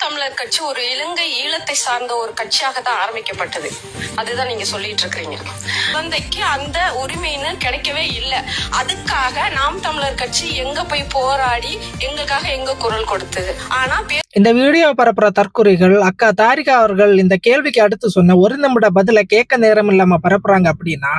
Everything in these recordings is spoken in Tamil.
தமிழர் கட்சி ஒரு இலங்கை ஈழத்தை சார்ந்த ஒரு கட்சியாக தான் ஆரம்பிக்கப்பட்டது. அதுதான் நீங்க சொல்லிட்டு இருக்கிறீங்க. குழந்தைக்கு அந்த உரிமைன்னு கிடைக்கவே இல்லை. அதுக்காக நாம் தமிழர் கட்சி எங்க போய் போராடி எங்களுக்காக எங்க குரல் கொடுத்தது. ஆனா இந்த வீடியோ பரப்புற தற்குறிகள் அக்கா தாரிகா அவர்கள் இந்த கேள்விக்கு அடுத்து சொன்ன ஒரு நிமிட பதில கேட்க நேரம் இல்லாம பரப்புறாங்க அப்படின்னா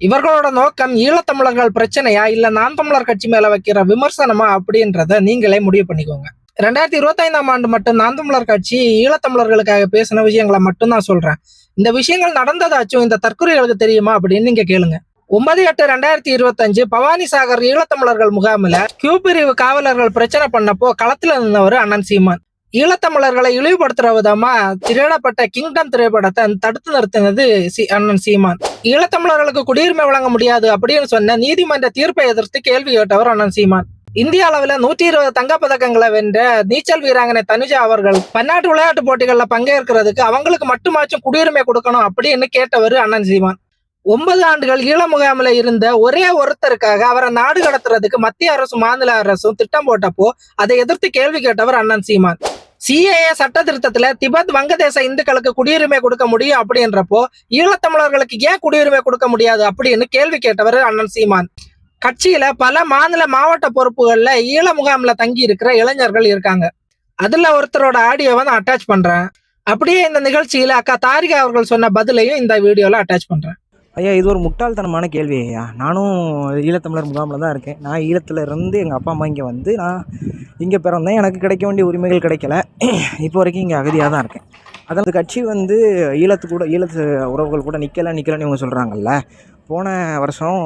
இவர்களோட நோக்கம் ஈழத்தமிழர்கள் பிரச்சனையா இல்ல நாம் தமிழர் கட்சி மேல வைக்கிற விமர்சனமா அப்படின்றத நீங்களே முடிவு பண்ணிக்கோங்க. 2025ஆம் ஆண்டு மட்டும் நாம் தமிழர் கட்சி ஈழத்தமிழர்களுக்காக பேசின விஷயங்களை மட்டும் நான் சொல்றேன். இந்த விஷயங்கள் நடந்ததாச்சும் இந்த தற்கொலைகளுக்கு தெரியுமா அப்படின்னு நீங்க கேளுங்க. 9/8/2025 பவானிசாகர் ஈழத்தமிழர்கள் முகாமில் கியூ பிரிவு காவலர்கள் பிரச்சனை பண்ணப்போ களத்துல நின்றவர் அண்ணன் சீமான். ஈழத்தமிழர்களை இழிவுபடுத்துற விதமா திரையிடப்பட்ட கிங்டம் திரைப்படத்தை தடுத்து நிறுத்தினது அண்ணன் சீமான். ஈழத்தமிழர்களுக்கு குடியுரிமை வழங்க முடியாது அப்படின்னு சொன்ன நீதிமன்ற தீர்ப்பை எதிர்த்து கேள்வி கேட்டவர் அண்ணன் சீமான். இந்திய அளவில் 120 தங்கப்பதக்கங்களை வென்ற நீச்சல் வீராங்கனை தனுஜா அவர்கள் பன்னாட்டு விளையாட்டு போட்டிகளில் பங்கேற்கிறதுக்கு அவங்களுக்கு மட்டுமாச்சும் குடியுரிமை கொடுக்கணும் அப்படின்னு கேட்டவர் அண்ணன் சீமான். 9 ஆண்டுகள் ஈழ முகாமில் இருந்த ஒரே ஒருத்தருக்காக அவரை நாடு கடத்துறதுக்கு மத்திய அரசும் மாநில அரசும் திட்டம் போட்டப்போ அதை எதிர்த்து கேள்வி கேட்டவர் அண்ணன் சீமான். சிஏஏ சட்ட திருத்தத்துல திபெத் வங்கதேச இந்துக்களுக்கு குடியுரிமை கொடுக்க முடியும் அப்படின்றப்போ ஈழத்தமிழர்களுக்கு ஏன் குடியுரிமை கொடுக்க முடியாது அப்படின்னு கேள்வி கேட்டவர் அண்ணன் சீமான். கட்சியில பல மாநில மாவட்ட பொறுப்புகள்ல ஈழ முகாம்ல தங்கி இருக்கிற இளைஞர்கள் இருக்காங்க. அதுல ஒருத்தரோட ஆடியோவை நான் அட்டாச் பண்றேன். அப்படியே இந்த நிகழ்ச்சியில அக்கா தாரிகா அவர்கள் சொன்ன பதிலையும் இந்த வீடியோல அட்டாச் பண்றேன். ஐயா, இது ஒரு முட்டாள்தனமான கேள்வி ஐயா. நானும் ஈழத்தமிழர் முகாமில் தான் இருக்கேன். நான் ஈழத்தில் இருந்து எங்கள் அப்பா அம்மா இங்கே வந்து நான் இங்கே பிறந்தேன். எனக்கு கிடைக்க வேண்டிய உரிமைகள் கிடைக்கல. இப்போ வரைக்கும் இங்கே அகதியாக தான் இருக்கேன். அதாவது கட்சி வந்து ஈழத்து உறவுகள் கூட நிற்கலன்னு இவங்க சொல்கிறாங்கல்ல. போன வருஷம்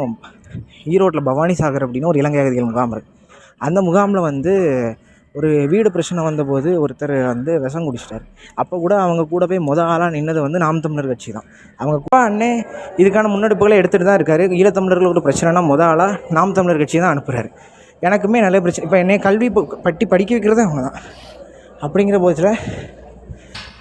ஈரோட்டில் பவானிசாகர் அப்படின்னு ஒரு இலங்கை அகதிகள் முகாம் இருக்குது. அந்த முகாமில் வந்து ஒரு வீடு பிரச்சனை வந்தபோது ஒருத்தர் வந்து விஷம் குடிச்சிட்டார். அப்போ கூட அவங்க கூட போய் ஆளாக நின்னது வந்து நாம் தமிழர் கட்சி தான். அவங்க கூட அண்ணே இதுக்கான முன்னெடுப்புகளை எடுத்துகிட்டு தான் இருக்காரு. ஈழத்தமிழர்களோட பிரச்சனைனா ஆளாக நாம் தமிழர் கட்சி தான் அனுப்புகிறாரு. எனக்குமே நல்ல பிரச்சனை. இப்போ என்னை கல்வி படிக்க வைக்கிறதே அவங்க தான். அப்படிங்கிற போதில்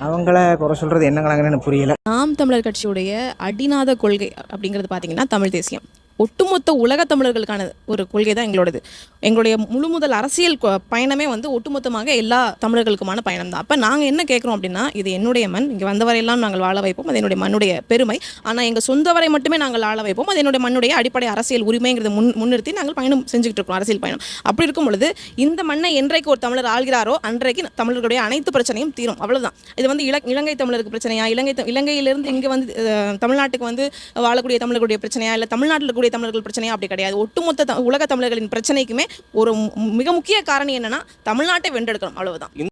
அவங்கள குறை சொல்கிறது என்னங்களாங்கன்னு எனக்கு புரியலை. நாம் தமிழர் கட்சியுடைய அடிநாத கொள்கை அப்படிங்கிறது பார்த்தீங்கன்னா தமிழ் தேசியம். ஒட்டுமொத்த உலக தமிழர்களுக்கான ஒரு கொள்கை தான் எங்களோடது. எங்களுடைய முழு முதல் அரசியல் பயணமே வந்து ஒட்டுமொத்தமாக எல்லா தமிழர்களுக்குமான பயணம் தான். அப்போ நாங்கள் என்ன கேட்குறோம் அப்படின்னா, இது என்னுடைய மண், இங்கே வந்தவரையெல்லாம் நாங்கள் வாழ வைப்போம், அது என்னுடைய மண்ணுடைய பெருமை. ஆனால் எங்கள் சொந்தவரை மட்டுமே நாங்கள் ஆள வைப்போம், அது என்னுடைய மண்ணுடைய அடிப்படை அரசியல் உரிமைங்கிறத முன்னிறுத்தி நாங்கள் பயணம் செஞ்சுக்கிட்டு இருக்கோம், அரசியல் பயணம். அப்படி இருக்கும் பொழுது இந்த மண்ணை என்றைக்கு ஒரு தமிழர் ஆள்கிறாரோ அன்றைக்கு தமிழர்களுடைய அனைத்து பிரச்சனையும் தீரும். அவ்வளோதான். இது வந்து இலங்கை தமிழருக்கு பிரச்சனையா, இலங்கையிலிருந்து இங்கே வந்து தமிழ்நாட்டுக்கு வந்து வாழக்கூடிய தமிழர்களுடைய பிரச்சனையா, இல்லை தமிழ்நாட்டில் கூடிய தமிழர்கள் பிரச்சனையா, அப்படி கிடையாது. ஒட்டுமொத்த உலக தமிழர்களின் பிரச்சனைக்குமே ஒரு மிக முக்கிய காரணம் என்னன்னா தமிழ்நாட்டை வென்றெடுக்கணும், அவ்வளவுதான்.